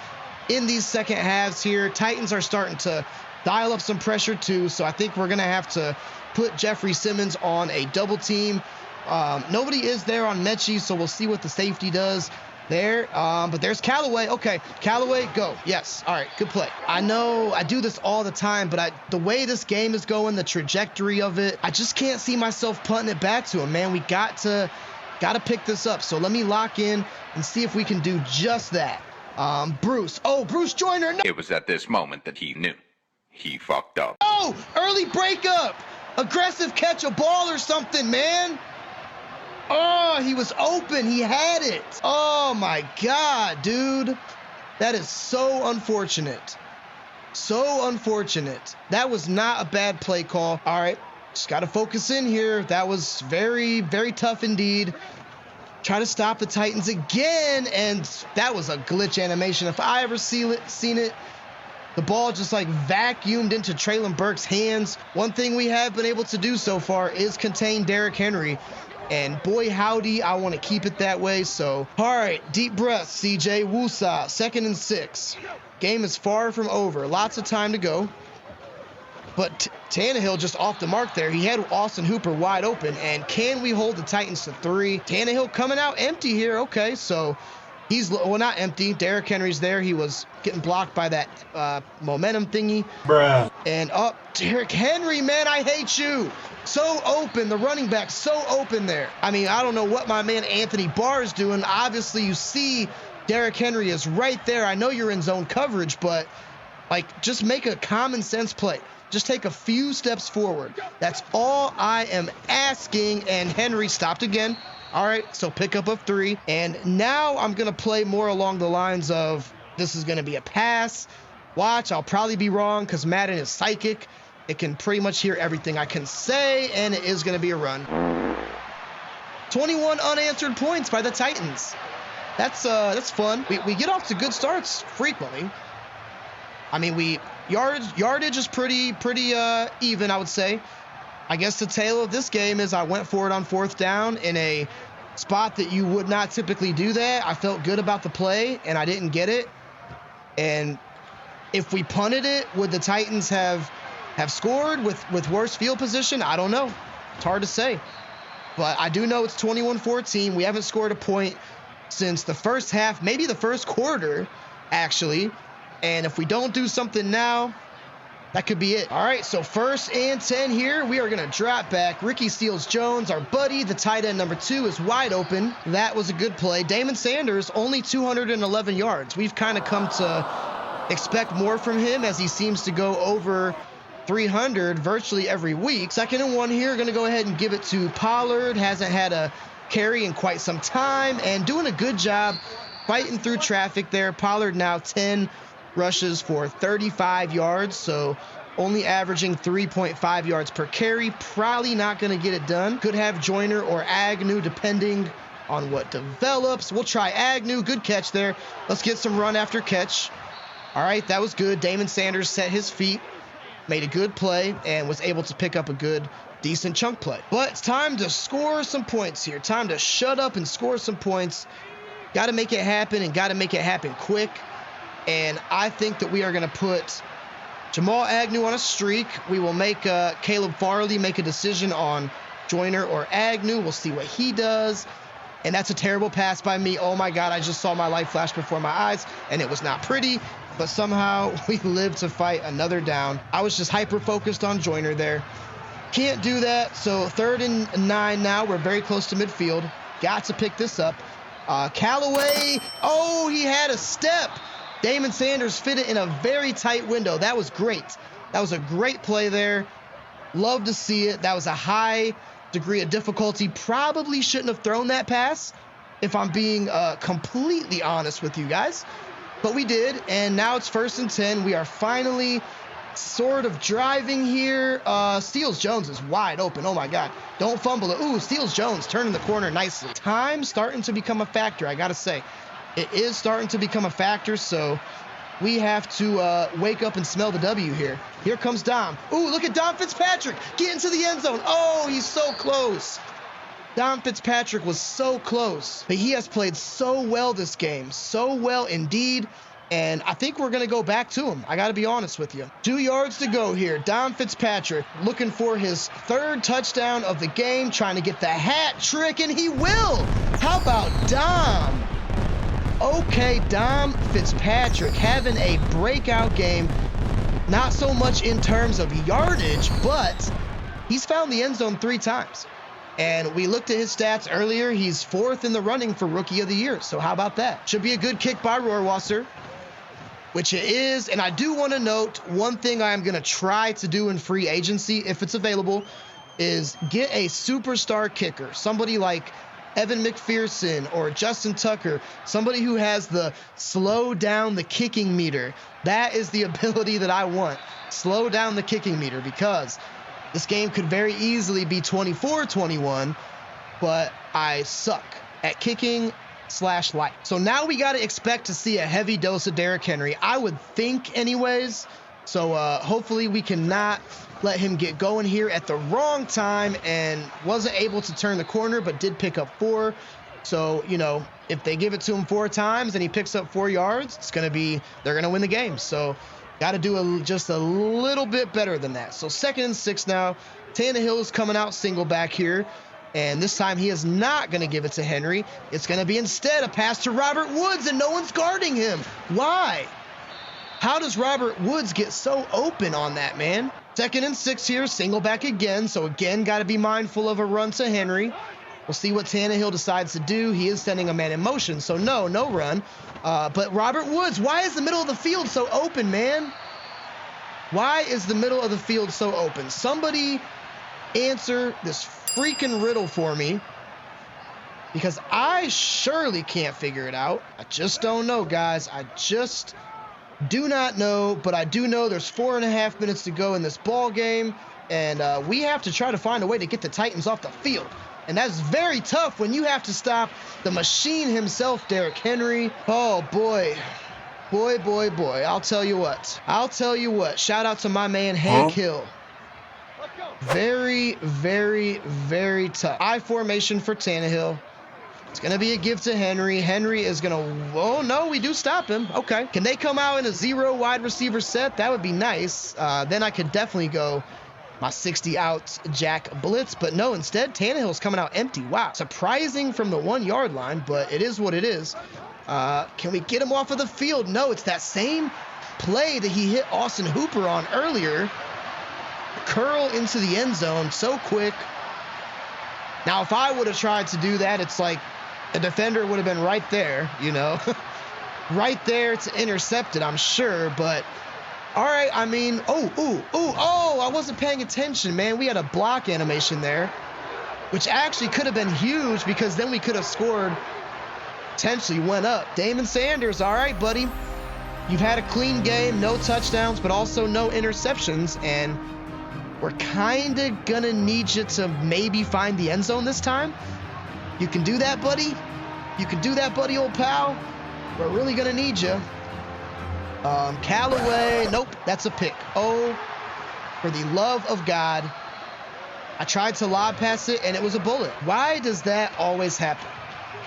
in these second halves here. Titans are starting to dial up some pressure too, so I think we're gonna have to put Jeffrey Simmons on a double team. Nobody is there on Mechie, so we'll see what the safety does there. But there's Callaway. Okay, Callaway, go. Yes. All right, good play. I know I do this all the time, but the way this game is going, the trajectory of it, I just can't see myself punting it back to him, man. We got to pick this up. So let me lock in and see if we can do just that. Bruce. Oh, Bruce Joyner. No. It was at this moment that he knew he fucked up. Oh, early breakup. Aggressive catch a ball or something, man. Oh, he was open. He had it. Oh, my God, dude. That is so unfortunate. So unfortunate. That was not a bad play call. All right, just got to focus in here. That was very, very tough indeed. Try to stop the Titans again, and that was a glitch animation. If I ever seen it, the ball just like vacuumed into Traylon Burke's hands. One thing we have been able to do so far is contain Derrick Henry. And boy, howdy, I want to keep it that way. So, all right, deep breath, CJ. Woosah, 2nd and 6. Game is far from over. Lots of time to go. But Tannehill just off the mark there. He had Austin Hooper wide open. And can we hold the Titans to 3? Tannehill coming out empty here. Okay, so he's, well, not empty. Derrick Henry's there. He was getting blocked by that momentum thingy. Bruh. And up, Derrick Henry, man, I hate you. So open, the running back, so open there. I mean, I don't know what my man Anthony Barr is doing. Obviously, you see Derrick Henry is right there. I know you're in zone coverage, but, like, just make a common sense play. Just take a few steps forward. That's all I am asking. And Henry stopped again. All right, so pickup of 3. And now I'm going to play more along the lines of this is going to be a pass. Watch, I'll probably be wrong because Madden is psychic. It can pretty much hear everything I can say, and it is going to be a run. 21 unanswered points by the Titans. That's fun. We get off to good starts frequently. I mean, yardage is pretty even, I would say. I guess the tale of this game is I went for it on 4th down in a spot that you would not typically do that. I felt good about the play, and I didn't get it. And if we punted it, would the Titans have scored with worse field position? I don't know. It's hard to say. But I do know it's 21-14. We haven't scored a point since the first half, maybe the first quarter, actually. And if we don't do something now, That could be it. All right, so 1st and 10 here. We are going to drop back. Ricky Seals-Jones, our buddy, the tight end number 2, is wide open. That was a good play. Damon Sanders, only 211 yards. We've kind of come to expect more from him as he seems to go over 300 virtually every week. 2nd and 1 here. Going to go ahead and give it to Pollard. Hasn't had a carry in quite some time and doing a good job fighting through traffic there. Pollard now 10 rushes for 35 yards, so only averaging 3.5 yards per carry. Probably not going to get it done. Could have Joyner or Agnew depending on what develops. We'll try Agnew. Good catch there. Let's get some run after catch. All right, that was good. Damon Sanders set his feet, made a good play, and was able to pick up a good, decent chunk play. But it's time to score some points here. Time to shut up and score some points. Got to make it happen, and got to make it happen quick. And I think that we are going to put Jamal Agnew on a streak. We will make Caleb Farley make a decision on Joyner or Agnew. We'll see what he does. And that's a terrible pass by me. Oh, my God, I just saw my life flash before my eyes, and it was not pretty. But somehow we lived to fight another down. I was just hyper-focused on Joyner there. Can't do that. So 3rd and 9 now. We're very close to midfield. Got to pick this up. Callaway. Oh, he had a step. Damon Sanders fit it in a very tight window. That was great. That was a great play there. Love to see it. That was a high degree of difficulty. Probably shouldn't have thrown that pass, if I'm being completely honest with you guys. But we did, and now it's 1st and 10. We are finally sort of driving here. Seals-Jones is wide open. Oh, my God. Don't fumble it. Ooh, Seals-Jones turning the corner nicely. Time starting to become a factor, I got to say. It is starting to become a factor, so we have to wake up and smell the W here. Here comes Dom. Ooh, look at Dom Fitzpatrick getting to the end zone. Oh, he's so close. Dom Fitzpatrick was so close, but he has played so well this game, so well indeed, and I think we're going to go back to him. I got to be honest with you. 2 yards to go here. Dom Fitzpatrick looking for his 3rd touchdown of the game, trying to get the hat trick, and he will. How about Dom? Okay, Dom Fitzpatrick having a breakout game. Not so much in terms of yardage, but he's found the end zone 3 times. And we looked at his stats earlier. He's 4th in the running for Rookie of the Year. So how about that? Should be a good kick by Rohrwasser, which it is. And I do want to note one thing I'm going to try to do in free agency, if it's available, is get a superstar kicker. Somebody like Evan McPherson or Justin Tucker, somebody who has the slow down the kicking meter. That is the ability that I want. Slow down the kicking meter, because this game could very easily be 24-21, but I suck at kicking /life. So now we got to expect to see a heavy dose of Derrick Henry, I would think anyways. So hopefully we cannot let him get going here at the wrong time, and wasn't able to turn the corner, but did pick up 4. So, you know, if they give it to him 4 times and he picks up 4 yards, they're going to win the game. So got to do just a little bit better than that. So 2nd and 6 now. Tannehill is coming out single back here, and this time he is not going to give it to Henry. It's going to be instead a pass to Robert Woods, and no one's guarding him. Why? How does Robert Woods get so open on that, man? 2nd and 6 here, single back again. So again, got to be mindful of a run to Henry. We'll see what Tannehill decides to do. He is sending a man in motion, so no run. But Robert Woods, why is the middle of the field so open, man? Why is the middle of the field so open? Somebody answer this freaking riddle for me, because I surely can't figure it out. I just don't know, guys. I just do not know, but I do know there's 4.5 minutes to go in this ball game, and we have to try to find a way to get the Titans off the field. And that's very tough when you have to stop the machine himself, Derrick Henry. Oh, boy. Boy. I'll tell you what. Shout out to my man, Hank Hill. Very, very, very tough. I formation for Tannehill. It's going to be a give to Henry. Henry is going to... Oh, no, we do stop him. Okay. Can they come out in a 0 wide receiver set? That would be nice. Then I could definitely go my 60 out jack blitz. But no, instead, Tannehill's coming out empty. Wow. Surprising from the 1 yard line, but it is what it is. Can we get him off of the field? No, it's that same play that he hit Austin Hooper on earlier. Curl into the end zone so quick. Now, if I would have tried to do that, it's like a defender would have been right there, you know, right there to intercept it, I'm sure. But all right, I mean, oh, I wasn't paying attention, man. We had a block animation there, which actually could have been huge because then we could have scored, potentially went up. Damon Sanders, all right, buddy. You've had a clean game, no touchdowns, but also no interceptions, and we're kind of going to need you to maybe find the end zone this time. You can do that, buddy. You can do that, buddy, old pal. We're really going to need you. Callaway, nope, that's a pick. Oh, for the love of God. I tried to lob pass it, and it was a bullet. Why does that always happen?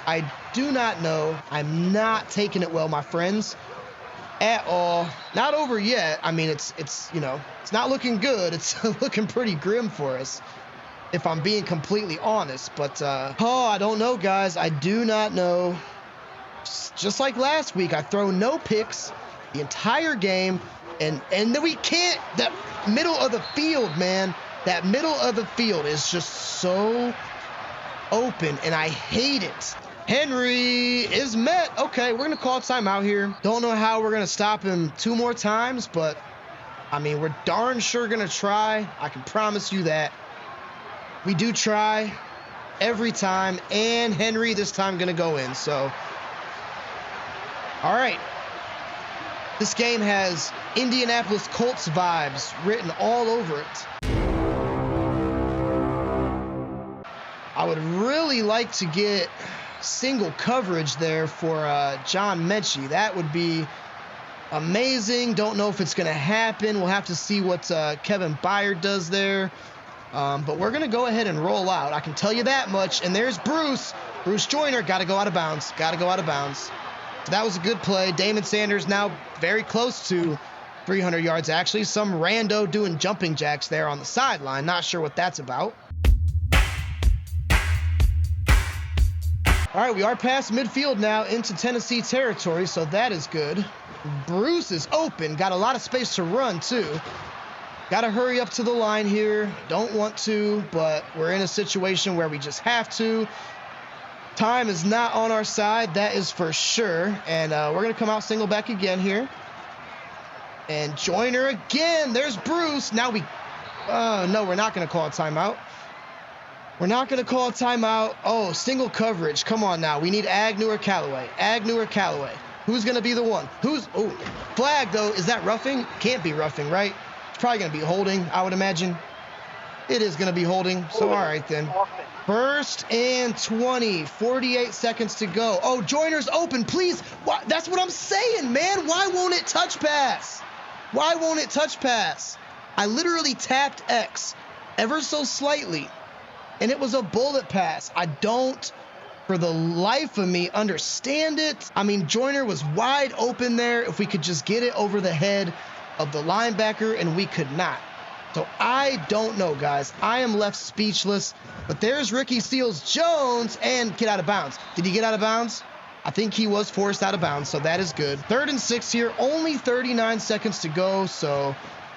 I do not know. I'm not taking it well, my friends, at all. Not over yet. I mean, it's you know, it's not looking good. It's looking pretty grim for us, if I'm being completely honest. But, I don't know, guys. I do not know. Just like last week, I throw no picks the entire game, and then we can't. That middle of the field, man, that middle of the field is just so open, and I hate it. Henry is met. Okay, we're going to call a timeout here. Don't know how we're going to stop him 2 more times, but, I mean, we're darn sure going to try. I can promise you that. We do try every time, and Henry this time going to go in. So, all right. This game has Indianapolis Colts vibes written all over it. I would really like to get single coverage there for John Mechie. That would be amazing. Don't know if it's going to happen. We'll have to see what Kevin Byard does there. But we're going to go ahead and roll out. I can tell you that much. And there's Bruce. Bruce Joyner. Got to go out of bounds. Got to go out of bounds. So that was a good play. Damon Sanders now very close to 300 yards, actually. Some rando doing jumping jacks there on the sideline. Not sure what that's about. All right, we are past midfield now into Tennessee territory, so that is good. Bruce is open. Got a lot of space to run, too. Got to hurry up to the line here. Don't want to, but we're in a situation where we just have to. Time is not on our side, that is for sure. And we're going to come out single back again here. And Joyner again. There's Bruce. Now we... no, we're not going to call a timeout. We're not going to call a timeout. Oh, single coverage. Come on now. We need Agnew or Callaway. Agnew or Callaway. Who's going to be the one? Oh, flag, though. Is that roughing? Can't be roughing, right? It's probably going to be holding, I would imagine. It is going to be holding. So, all right, then. First and 20. 48 seconds to go. Oh, Joyner's open. Please. That's what I'm saying, man. Why won't it touch pass? Why won't it touch pass? I literally tapped X ever so slightly, and it was a bullet pass. I don't, for the life of me, understand it. I mean, Joyner was wide open there. If we could just get it over the head of the linebacker, and we could not. So I don't know, guys. I am left speechless. But there's Ricky Seals-Jones, and get out of bounds. Did he get out of bounds? I think he was forced out of bounds, so that is good. 3rd and 6 here. Only 39 seconds to go, so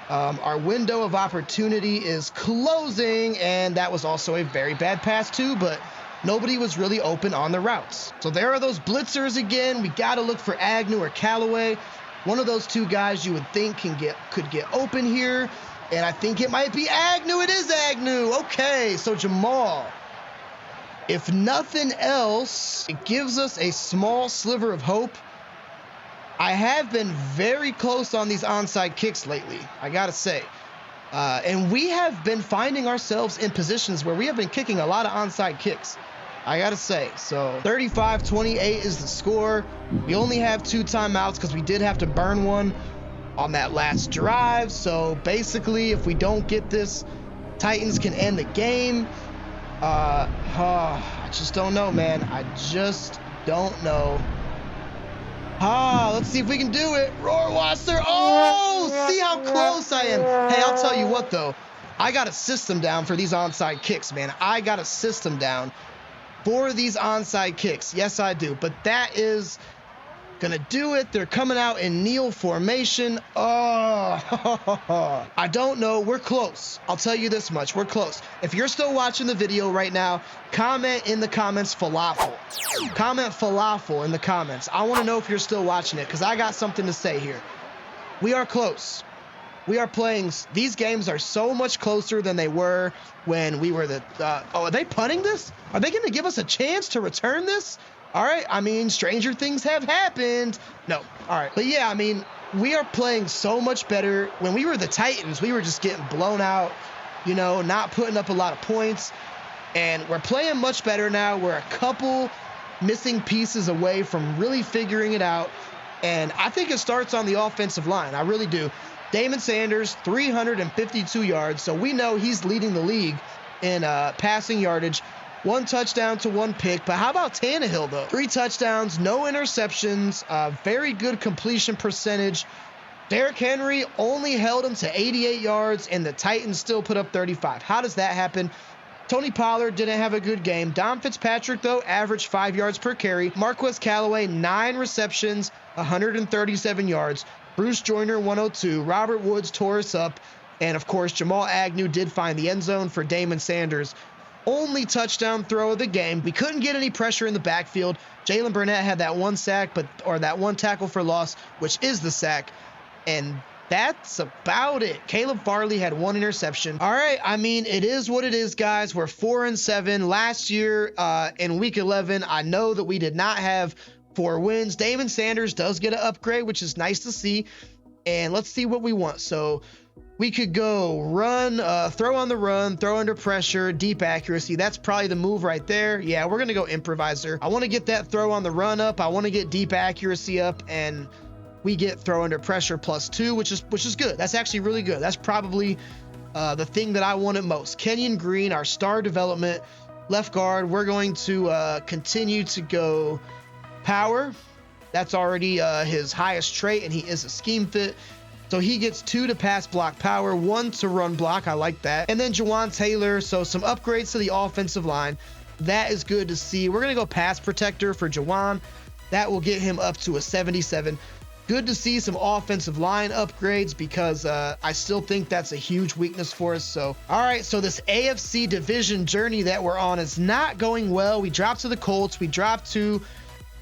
our window of opportunity is closing, and that was also a very bad pass too, but nobody was really open on the routes. So there are those blitzers again. We got to look for Agnew or Callaway. One of those two guys you would think could get open here. And I think it might be Agnew. It is Agnew. Okay, so Jamal, if nothing else, it gives us a small sliver of hope. I have been very close on these onside kicks lately, I got to say. And we have been finding ourselves in positions where we have been kicking a lot of onside kicks, I got to say. So 35-28 is the score. We only have 2 timeouts because we did have to burn one on that last drive. So basically, if we don't get this, Titans can end the game. I just don't know, man. I just don't know. Let's see if we can do it. Rohrwasser. Oh, see how close I am. Hey, I'll tell you what, though. I got a system down for these onside kicks, man. I got a system down for these onside kicks. Yes, I do. But that is Gonna do it. They're coming out in kneel formation. Oh, I don't know. We're close. I'll tell you this much. We're close. If you're still watching the video right now, comment in the comments falafel. Comment falafel in the comments. I want to know if you're still watching it because I got something to say here. We are close. We are playing. These games are so much closer than they were when we were the. Oh, are they punting this? Are they going to give us a chance to return this? All right, I mean, stranger things have happened. No, all right. But yeah, I mean, we are playing so much better. When we were the Titans, we were just getting blown out, you know, not putting up a lot of points. And we're playing much better now. We're a couple missing pieces away from really figuring it out. And I think it starts on the offensive line. I really do. Damon Sanders, 352 yards. So we know he's leading the league in passing yardage. 1 touchdown to 1 pick. But how about Tannehill, though? 3 touchdowns, no interceptions, very good completion percentage. Derrick Henry only held him to 88 yards, and the Titans still put up 35. How does that happen? Tony Pollard didn't have a good game. Dom Fitzpatrick, though, averaged 5 yards per carry. Marquez Callaway, 9 receptions, 137 yards. Bruce Joyner, 102. Robert Woods tore us up. And, of course, Jamal Agnew did find the end zone for Damon Sanders. Only touchdown throw of the game. We couldn't get any pressure in the backfield. Jalen Burnett had that 1 sack, or that 1 tackle for loss, which is the sack. And that's about it. Caleb Farley had 1 interception. All right, I mean, it is what it is, guys. We're 4-7. Last year in week 11, I know that we did not have 4 wins. Damon Sanders does get an upgrade, which is nice to see. And let's see what we want. So we could go run, throw on the run, throw under pressure, deep accuracy. That's probably the move right there. Yeah, we're going to go improviser. I want to get that throw on the run up. I want to get deep accuracy up, and we get throw under pressure +2, which is good. That's actually really good. That's probably the thing that I wanted most. Kenyon Green, our star development left guard. We're going to continue to go power. That's already his highest trait, and he is a scheme fit. So he gets 2 to pass block power, 1 to run block. I like that. And then Jawan Taylor. So some upgrades to the offensive line. That is good to see. We're going to go pass protector for Jawan. That will get him up to a 77. Good to see some offensive line upgrades because I still think that's a huge weakness for us. So, all right, so this AFC division journey that we're on is not going well. We dropped to the Colts. We dropped to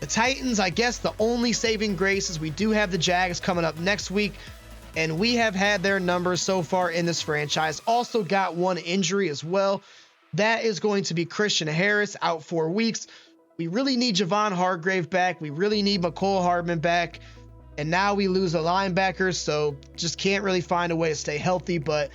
the Titans. I guess the only saving grace is we do have the Jags coming up next week, and we have had their numbers so far in this franchise. Also got 1 injury as well. That is going to be Christian Harris out 4 weeks. We really need Javon Hargrave back. We really need McCole Hardman back. And now we lose a linebacker, so just can't really find a way to stay healthy. But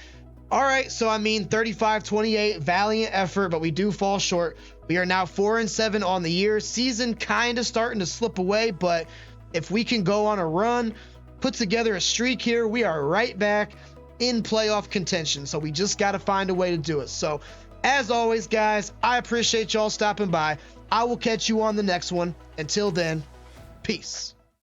all right, so I mean, 35-28, valiant effort, but we do fall short. We are now 4-7 on the year. Season kind of starting to slip away, but if we can go on a run, put together a streak here, we are right back in playoff contention. So we just got to find a way to do it. So as always, guys, I appreciate y'all stopping by. I will catch you on the next one. Until then, peace.